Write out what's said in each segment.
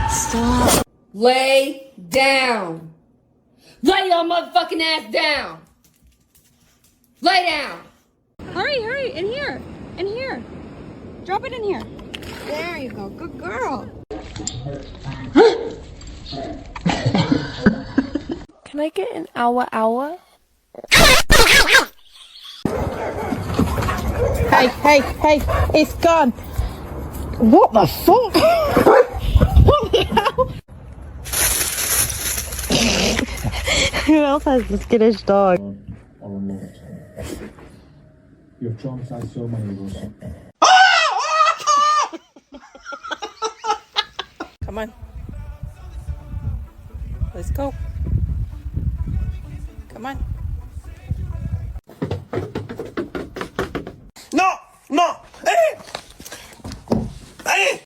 Stop. Lay down. Lay your motherfucking ass down. Lay down. Hurry, in here. In here. Drop it in here. There you go. Good girl. Can I get an hour? Hey, it's gone. What the fuck? What the hell? Who else has the skittish dog? You've traumatized so many of us. Come on. Let's go. Come on. No! Hey! Hey!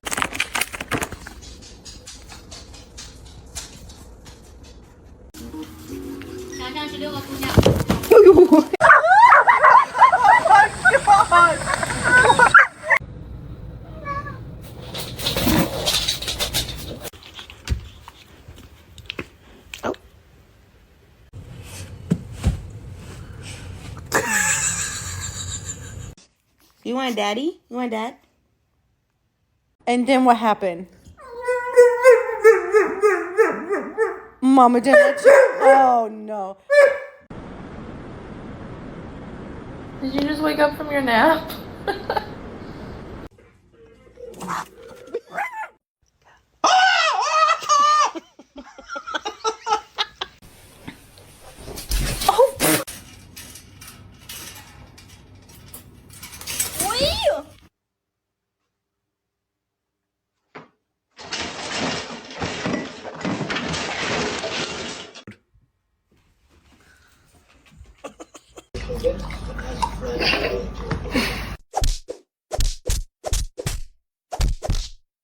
You want daddy? You want dad? And then what happened? Mama did that too? Oh no. Did you just wake up from your nap?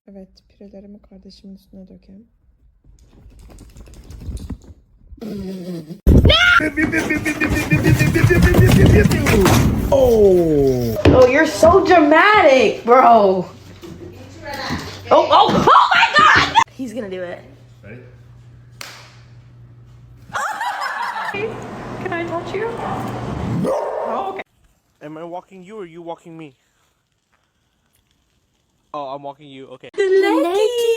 Evet, pirelerimi kardeşimin üstüne dökelim. Oh, you're so dramatic, bro. Oh my God! He's gonna do it. Ready? Can I touch you? Oh, okay. Am I walking you or you walking me? Oh, I'm walking you. Okay. The leggies!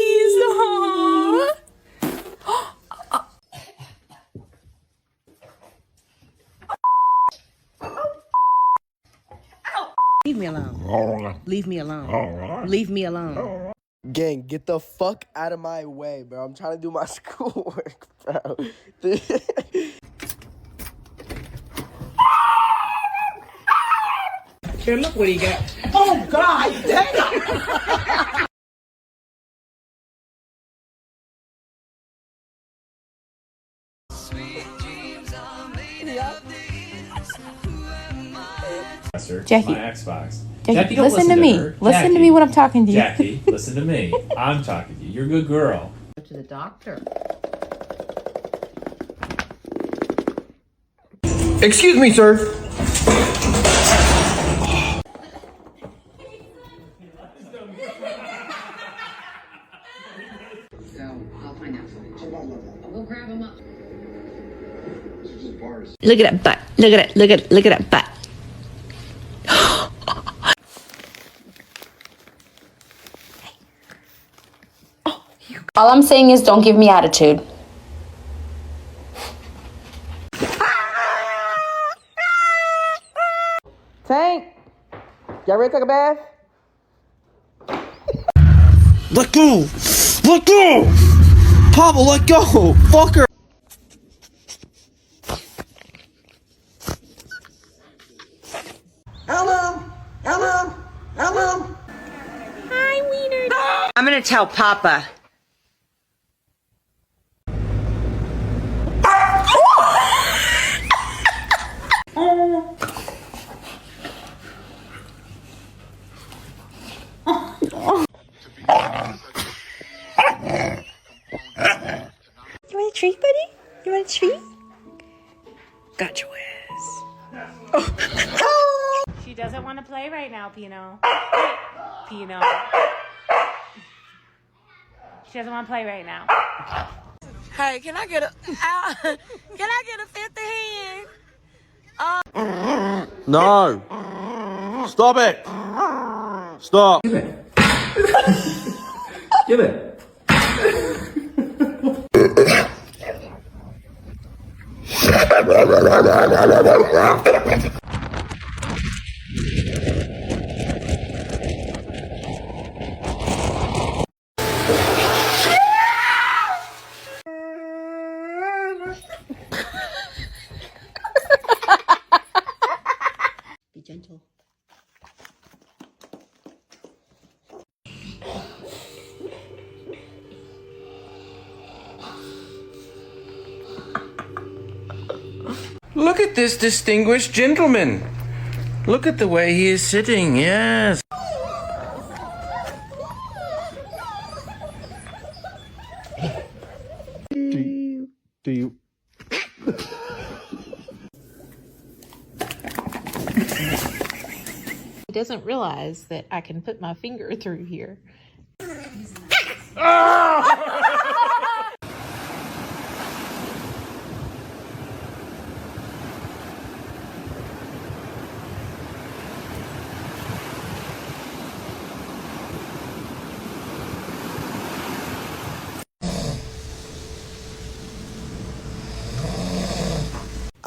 Leave me alone. Leave me alone. Leave me alone. Gang, get the fuck out of my way, bro. I'm trying to do my schoolwork, bro. Here, look what he got. Oh, God damn! Jackie. My Xbox. Jackie, listen to me. Listen to me when I'm talking to you. Jackie, listen to me. I'm talking to you. You're a good girl. Go to the doctor. Excuse me, sir. I'll find out footage. We'll grab him up. Look at that butt. Look at it. Look at that butt. All I'm saying is don't give me attitude. Tank, y'all ready to take a bath? Let go! Let go! Pablo, let go! Fucker! Hello. Hi, Wiener. I'm gonna tell Papa. treat, buddy? You want a treat? Got your ass. She doesn't want to play right now, Pino. Pino. She doesn't want to play right now. Hey, can I get a fifth hand? No. Stop it. Stop. Give it. Be gentle. Look at this distinguished gentleman. Look at the way he is sitting, yes. Do you? He doesn't realize that I can put my finger through here.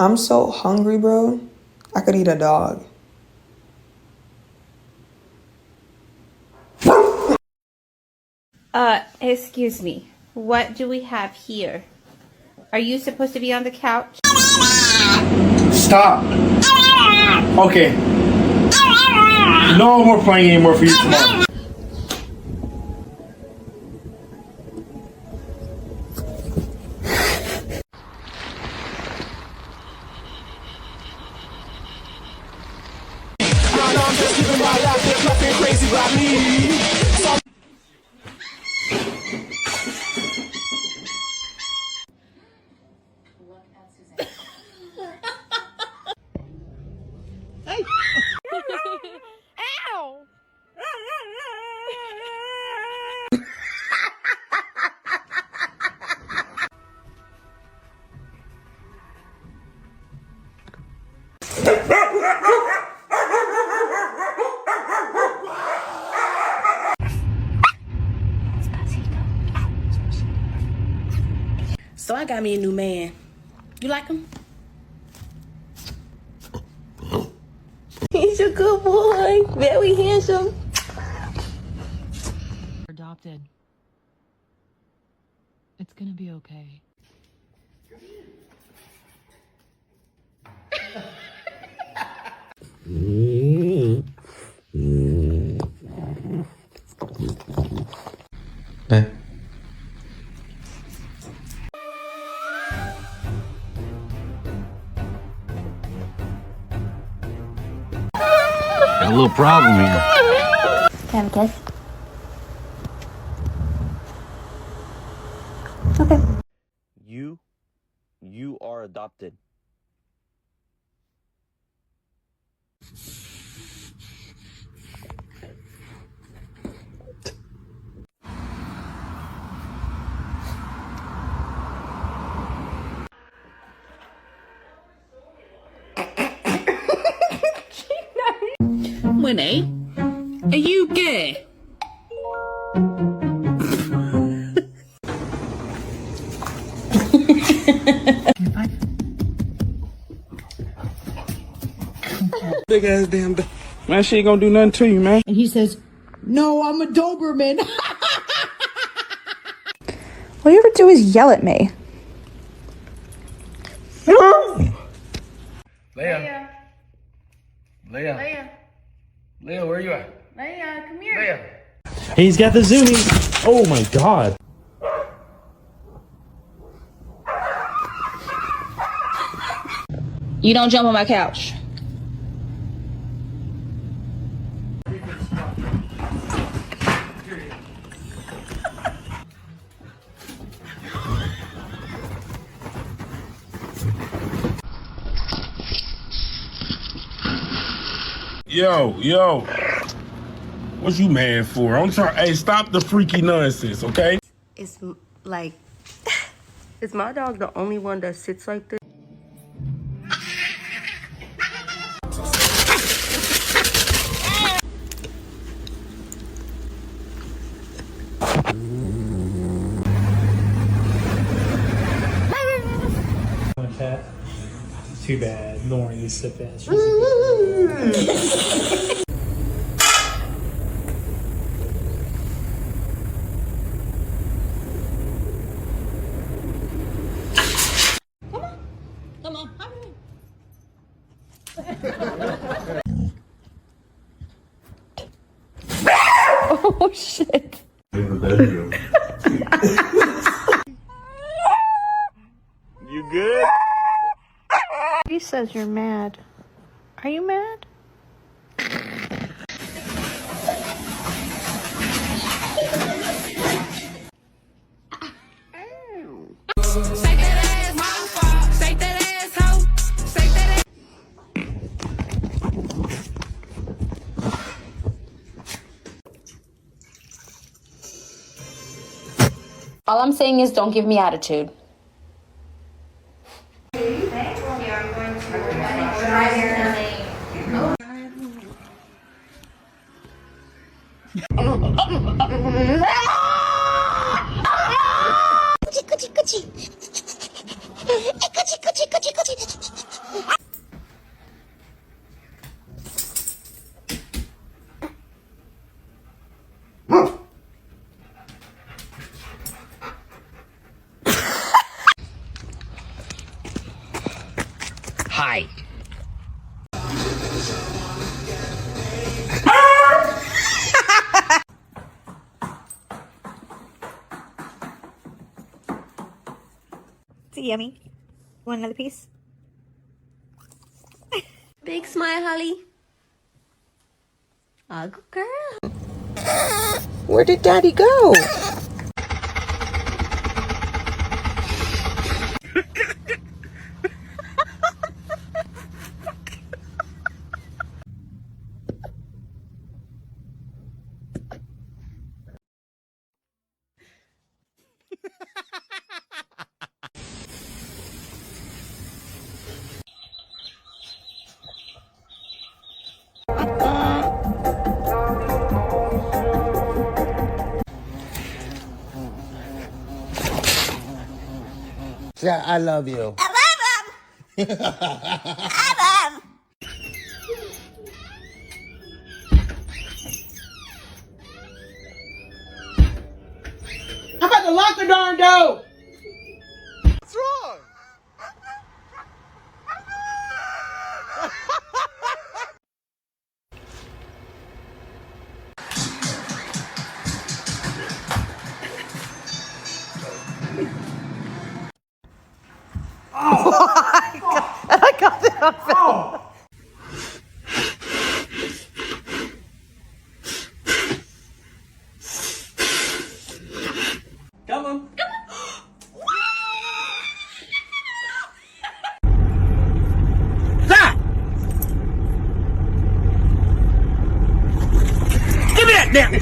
I'm so hungry, bro. I could eat a dog. Excuse me. What do we have here? Are you supposed to be on the couch? Stop. Okay. No more playing anymore for you tomorrow. So I got me a new man. You like him? He's a good boy. Very handsome. Adopted. It's gonna be okay. Hey. Got a little problem here. Can I have a kiss? Okay. You are adopted. Winnie, are you gay? Big ass damn man, she ain't gonna do nothing to you, man. And he says, "No, I'm a Doberman." All you ever do is yell at me. Leia. Leia, where you at? Leia, come here. Leia. He's got the zoomies. Oh my god. You don't jump on my couch. Yo. What you mad for? I'm trying. Hey, stop the freaky nonsense, okay? It's like, is my dog the only one that sits like this? Cat. Too bad. Lauren needs to fit. Come on. Oh shit. You good? He says you're mad. Are you mad? All I'm saying is don't give me attitude. Hi. It's yummy. Want another piece? Big smile, Holly. Oh, good girl. Where did Daddy go? Yeah, I love you. I love him. I love him. I'm about to lock the darn door. What's wrong? I got it on film. Come on. Stop! Give me that damn.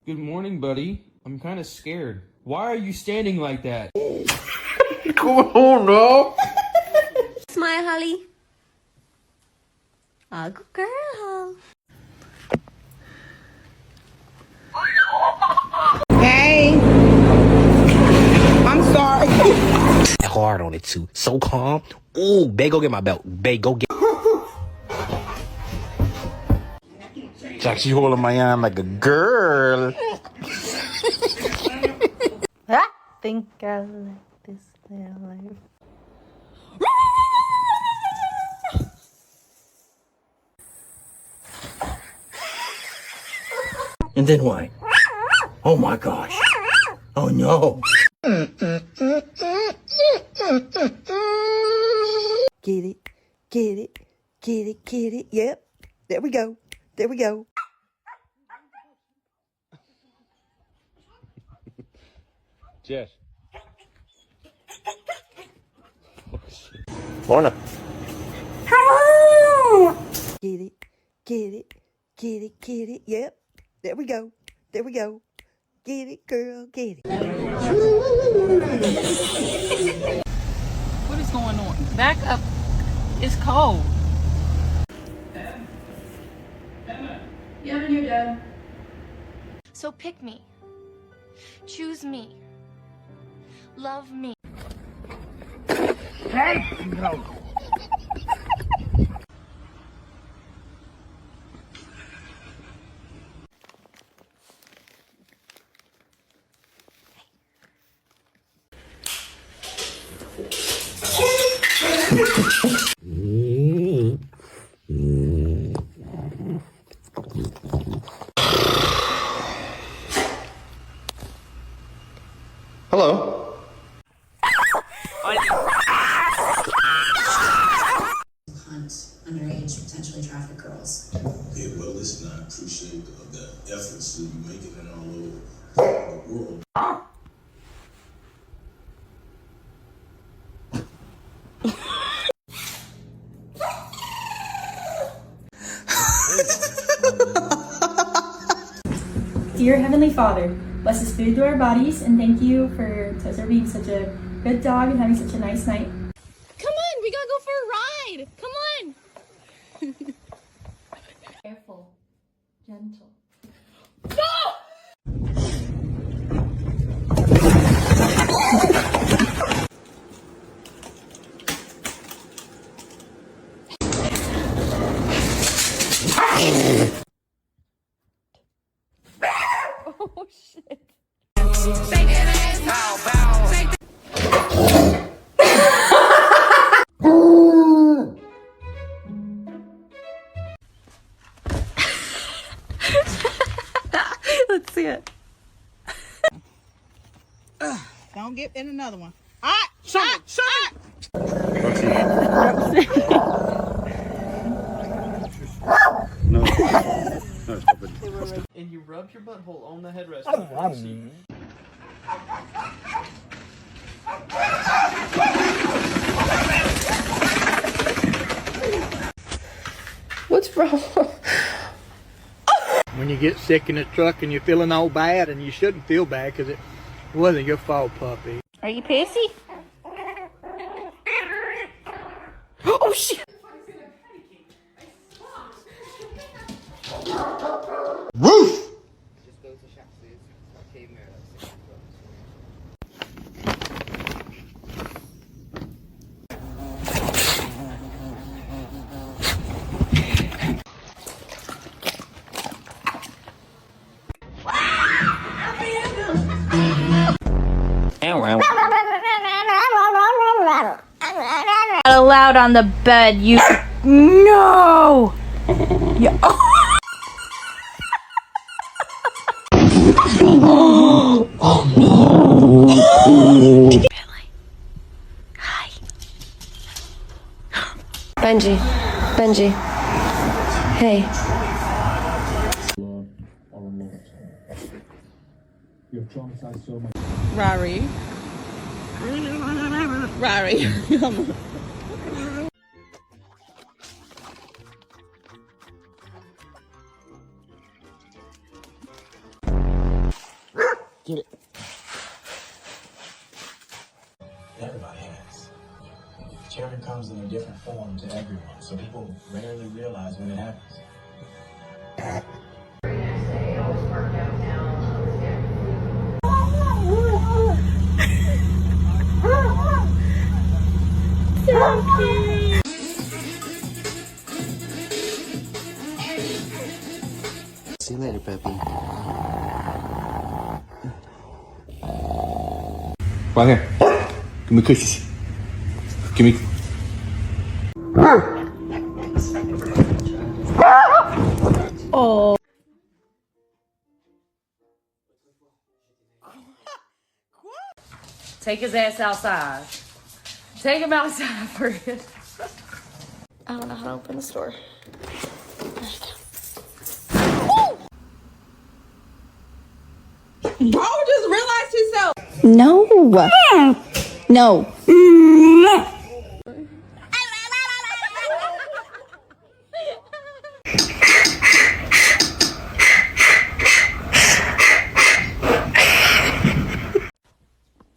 Good morning, buddy. I'm kind of scared. Why are you standing like that? Come on, no. Smile, Holly. Oh, good girl. Hey. I'm sorry. Hard on it too. So calm. Ooh, babe, go get my belt. Babe, go get. Jack, she holding my arm like a girl. I think I like this little life. And then what? Oh my gosh. Oh no. Get it, get it, get it, get it. Yep. There we go. There we go. Lorna. Get it, get it, get it, get it. Yep. There we go. There we go. Get it, girl, get it. What is going on? Back up. It's cold. Yeah, and your dad. So pick me. Choose me. Love me. Hello. Hunt underage, potentially trafficked girls. Yeah, well, listen, I appreciate the efforts that you making it all over the world. Dear Heavenly Father, bless this food through our bodies, and thank you for Tessa being such a good dog and having such a nice night. Come on, we gotta go for a ride. Come on. Careful, gentle. Oh shit. Let's see it. Don't get in another one. Ah, shut And you rubbed your butthole on the headrest. What's wrong? When you get sick in the truck and you're feeling all bad, and you shouldn't feel bad because it wasn't your fault, puppy. Are you pissy? Oh shit! Roof. Allowed on the bed, you. No! Yeah. Billy. Hi. Benji. Benji. Hey. Rari. Rari. Get it. Everybody has. Terror comes in a different form to everyone, so people rarely realize when it happens. See you later, Peppy. Right here. Give me cookies. Give me. Oh. Take his ass outside. Take him outside for it. I don't know how to open this door. Oh, just realized himself. No. No.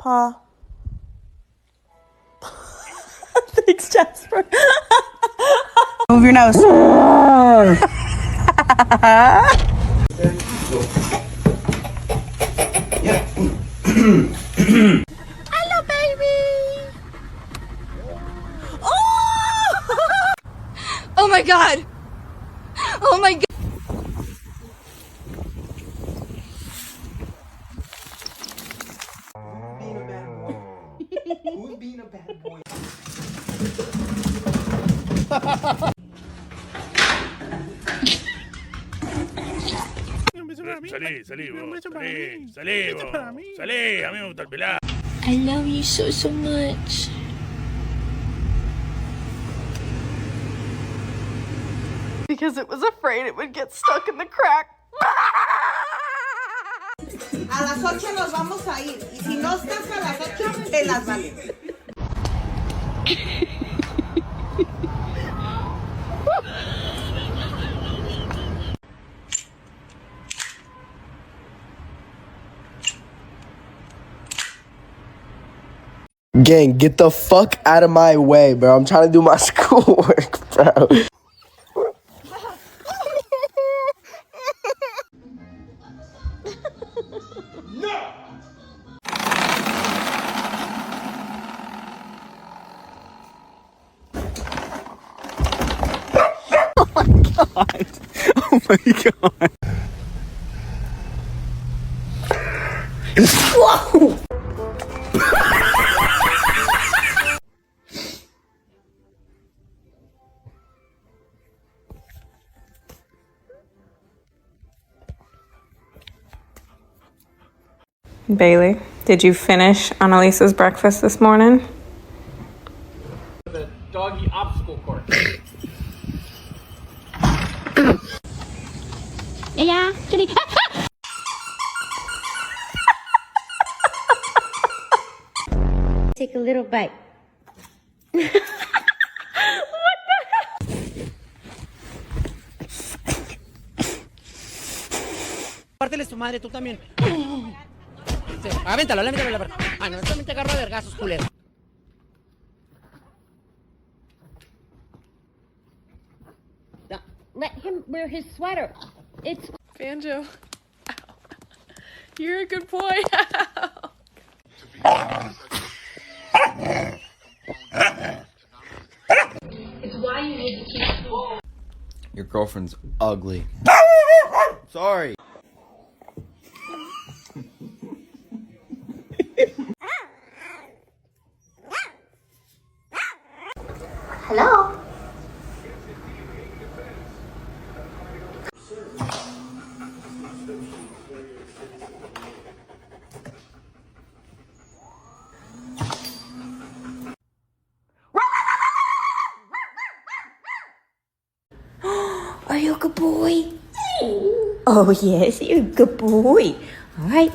Huh? Thanks, Jasper. Move your nose. Hello, baby. Oh! Oh my God. Oh my God. Who's being a bad boy? Salí, a mí me gusta el pelado. I love you so, so much. Because it was afraid it would get stuck in the crack. A las 8 nos vamos a ir. Y si no estás a las 8, te las vale. Gang, get the fuck out of my way, bro. I'm trying to do my schoolwork, bro. Oh my God. Whoa! Bailey, did you finish Annalisa's breakfast this morning? The doggy obstacle course. Yeah, kitty. Take a little bite. Pártele su madre, tú también. Sí, avéntalo, la verdad. Ah, no, también te agarro a vergazos, culero. Let him wear his sweater. It's Banjo. Ow. You're a good boy. Your girlfriend's ugly. Sorry. Hello? Are you a good boy? Oh, yes, you're a good boy. All right,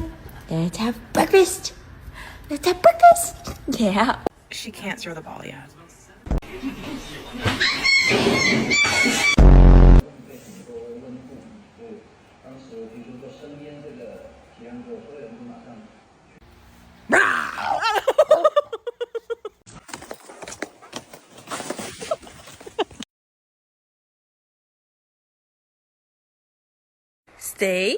let's have breakfast. Let's have breakfast. Yeah. She can't throw the ball yet. Stay.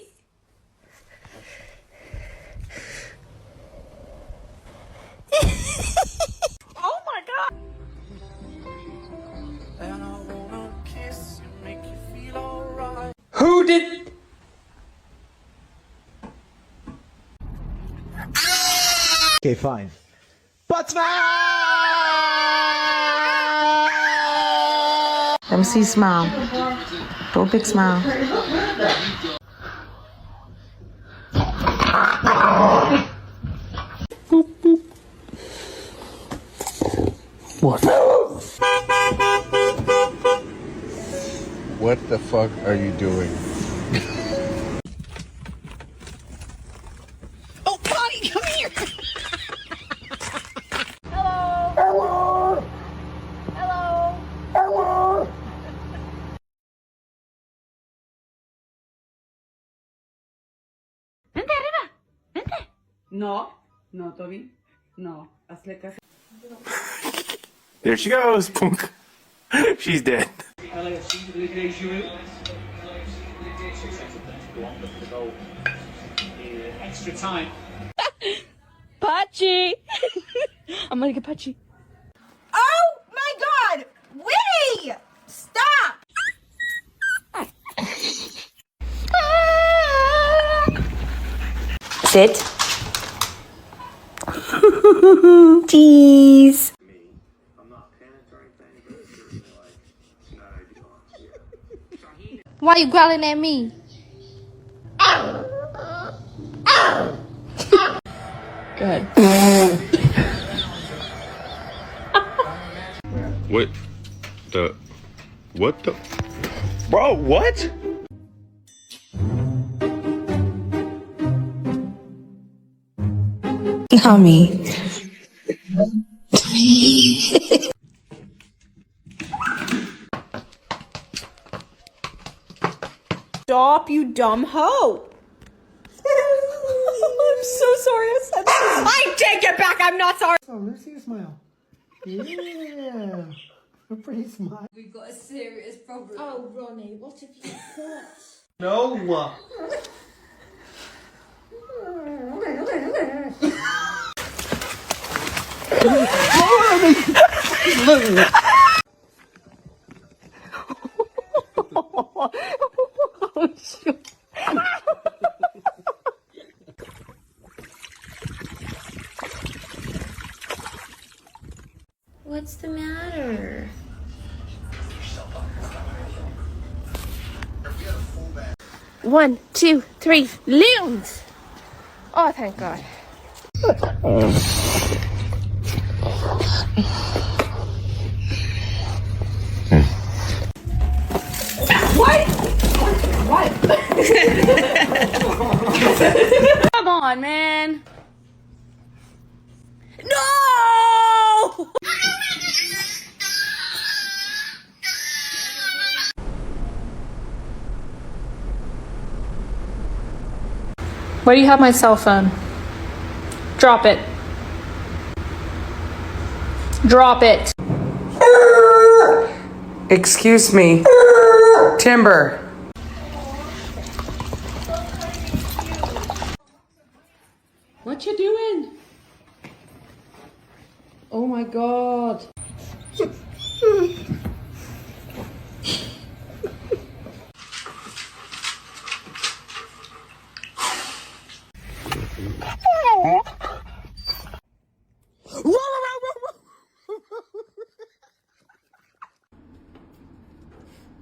Oh my God. And I wanna kiss you, make you feel alright. Who did? Okay, fine. But Let me see smile. Do a big smile. What the fuck are you doing? Oh, Bonnie, come here. Hello. Hello. Hello. No, Toby. No, hazle caso. There she goes. Punk. She's dead. Extra time. Patchy! I'm gonna get Patchy. Oh my God! Winnie! Stop! Sit. Jeez. Why are you growling at me? Good. What the? What the? Bro, what? Not me. Stop, you dumb hoe! I'm so sorry I said that. I take it back, I'm not sorry! Oh, let's see your smile. Yeah. A pretty smile. We've got a serious problem. Oh, Ronnie, what have you got? No. Oh, shoot. What's the matter? One, two, three, loons! Oh, thank God. Come on, man! No! Why do you have my cell phone? Drop it. Drop it. Excuse me. Timber. What you doing? Oh my God.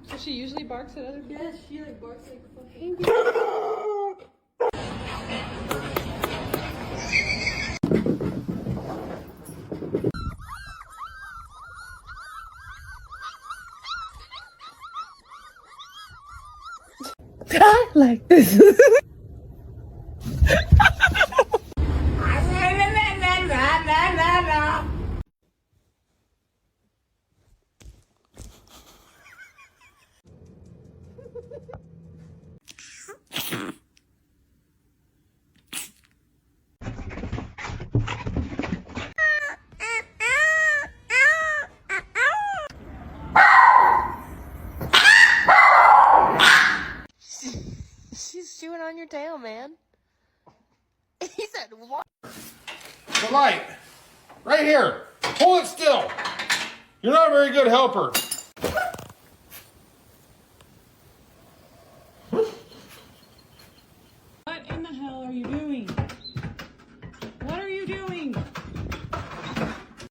So she usually barks at other people? Yes, she like barks like fucking. Like this. She's chewing on your tail, man. He said, what? The light, right here. Hold it still. You're not a very good helper.